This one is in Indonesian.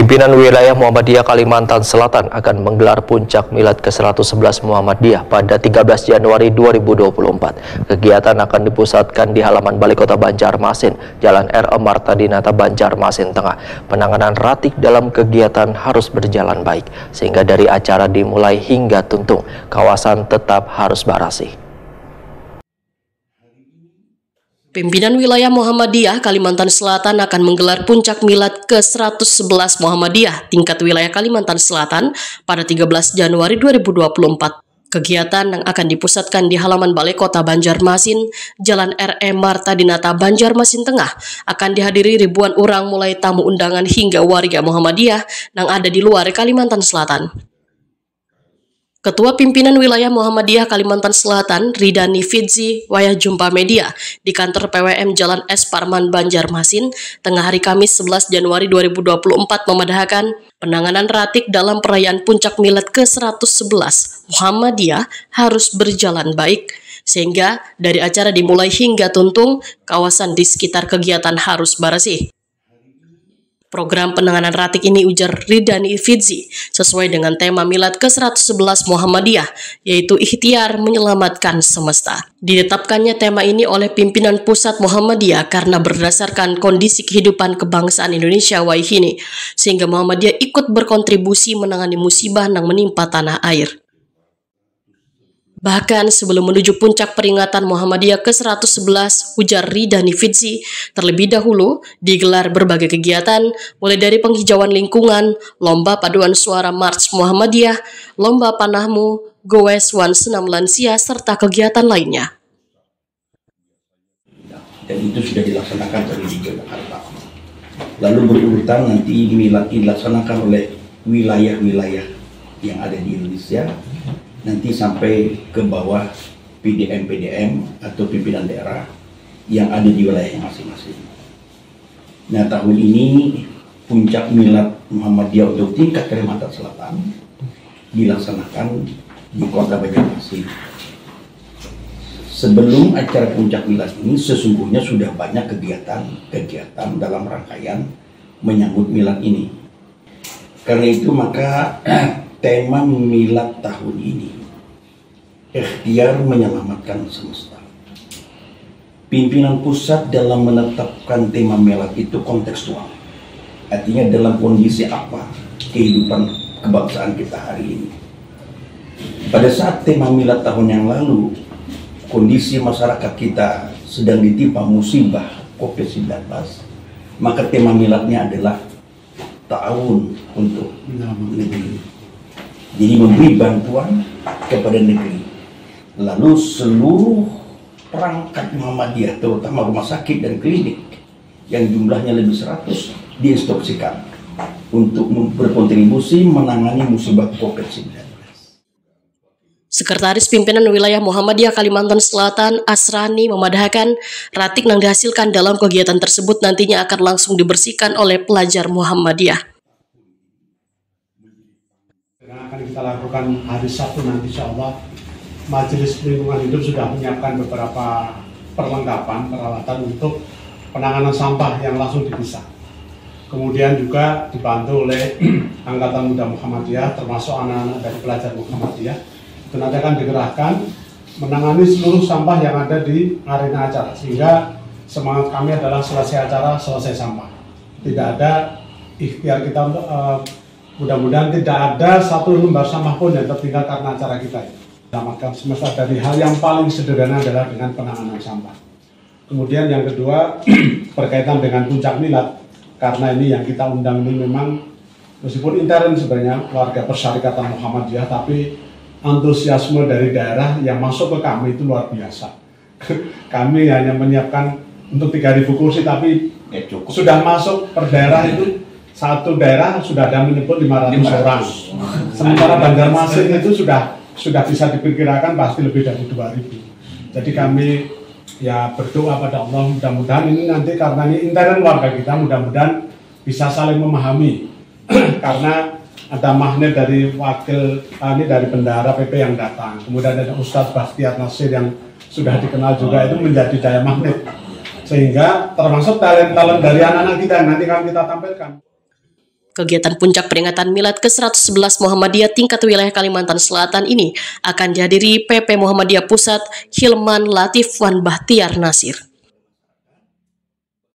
Pimpinan wilayah Muhammadiyah Kalimantan Selatan akan menggelar puncak milad ke-111 Muhammadiyah pada 13 Januari 2024. Kegiatan akan dipusatkan di halaman Balai Kota Banjarmasin, Jalan R.E. Marta Dinata, Banjarmasin Tengah. Penanganan ratik dalam kegiatan harus berjalan baik, sehingga dari acara dimulai hingga tuntung, kawasan tetap harus barasih. Pimpinan wilayah Muhammadiyah Kalimantan Selatan akan menggelar puncak milad ke-111 Muhammadiyah tingkat wilayah Kalimantan Selatan pada 13 Januari 2024. Kegiatan yang akan dipusatkan di halaman Balai Kota Banjarmasin, Jalan R.E. Marta Dinata, Banjarmasin Tengah, akan dihadiri ribuan orang mulai tamu undangan hingga warga Muhammadiyah yang ada di luar Kalimantan Selatan. Ketua Pimpinan Wilayah Muhammadiyah Kalimantan Selatan, Ridani Fidzi, wayah jumpa media di kantor PWM Jalan S. Parman, Banjarmasin, tengah hari Kamis 11 Januari 2024 memadahkan penanganan ratik dalam perayaan puncak milad ke-111 Muhammadiyah harus berjalan baik, sehingga dari acara dimulai hingga tuntung, kawasan di sekitar kegiatan harus barasih. Program penanganan ratik ini, ujar Ridani Fidzi, sesuai dengan tema milad ke-111 Muhammadiyah, yaitu ikhtiar menyelamatkan semesta. Ditetapkannya tema ini oleh pimpinan pusat Muhammadiyah karena berdasarkan kondisi kehidupan kebangsaan Indonesia waihini, sehingga Muhammadiyah ikut berkontribusi menangani musibah yang menimpa tanah air. Bahkan sebelum menuju puncak peringatan Muhammadiyah ke-111, ujar Ridani Fidzi, terlebih dahulu digelar berbagai kegiatan, mulai dari penghijauan lingkungan, lomba paduan suara March Muhammadiyah, lomba panahmu, goes wan senam lansia, serta kegiatan lainnya. Dan itu sudah dilaksanakan tadi di Jakarta. Lalu berurutan nanti milad dilaksanakan oleh wilayah-wilayah yang ada di Indonesia, nanti sampai ke bawah PDM atau pimpinan daerah yang ada di wilayah masing-masing. Nah, tahun ini puncak milad Muhammadiyah untuk tingkat Kalimantan Selatan dilaksanakan di Kota Banjarmasin. Sebelum acara puncak milad ini sesungguhnya sudah banyak kegiatan dalam rangkaian menyambut milad ini. Karena itu maka tema milad tahun ini, ikhtiar menyelamatkan semesta. Pimpinan pusat dalam menetapkan tema milad itu kontekstual. Artinya dalam kondisi apa kehidupan kebangsaan kita hari ini. Pada saat tema milad tahun yang lalu, kondisi masyarakat kita sedang ditimpa musibah COVID-19, maka tema miladnya adalah ta'awun untuk negeri. Jadi memberi bantuan kepada negeri. Lalu seluruh perangkat Muhammadiyah, terutama rumah sakit dan klinik yang jumlahnya lebih 100, diinstruksikan untuk berkontribusi menangani musibah COVID-19. Sekretaris Pimpinan Wilayah Muhammadiyah Kalimantan Selatan, Asrani, memadahkan ratik yang dihasilkan dalam kegiatan tersebut nantinya akan langsung dibersihkan oleh pelajar Muhammadiyah. Akan kita lakukan hari Sabtu nanti, insya Allah Majelis Lingkungan Hidup sudah menyiapkan beberapa peralatan untuk penanganan sampah yang langsung dipisah. Kemudian juga dibantu oleh Angkatan Muda Muhammadiyah, termasuk anak-anak dari pelajar Muhammadiyah, itu nanti akan dikerahkan menangani seluruh sampah yang ada di arena acara, sehingga semangat kami adalah selesai acara, selesai sampah. Tidak ada ikhtiar kita untuk mudah-mudahan tidak ada satu lembar sampah pun yang tertinggal karena acara kita ini. Selamatkan semesta dari hal yang paling sederhana adalah dengan penanganan sampah. Kemudian yang kedua berkaitan dengan puncak milad, karena ini yang kita undang ini memang meskipun intern sebenarnya warga Persyarikatan Muhammadiyah, tapi antusiasme dari daerah yang masuk ke kami itu luar biasa. Kami hanya menyiapkan untuk 3.000 kursi, tapi sudah masuk per daerah itu. Satu daerah sudah ada menyebut 500 orang. Sementara Banjarmasin itu sudah bisa diperkirakan pasti lebih dari 2.000. Jadi kami ya berdoa pada Allah, mudah-mudahan ini nanti karena ini intern warga kita, mudah-mudahan bisa saling memahami. Karena ada magnet dari dari bendahara PP yang datang. Kemudian ada Ustadz Bastiat Nasir yang sudah dikenal juga, itu menjadi daya magnet. Sehingga termasuk talent-talent dari anak-anak kita yang nanti akan kita tampilkan. Kegiatan puncak peringatan Milad ke-111 Muhammadiyah tingkat wilayah Kalimantan Selatan ini akan dihadiri PP Muhammadiyah Pusat Hilman Latif Wan Bahtiar Nasir.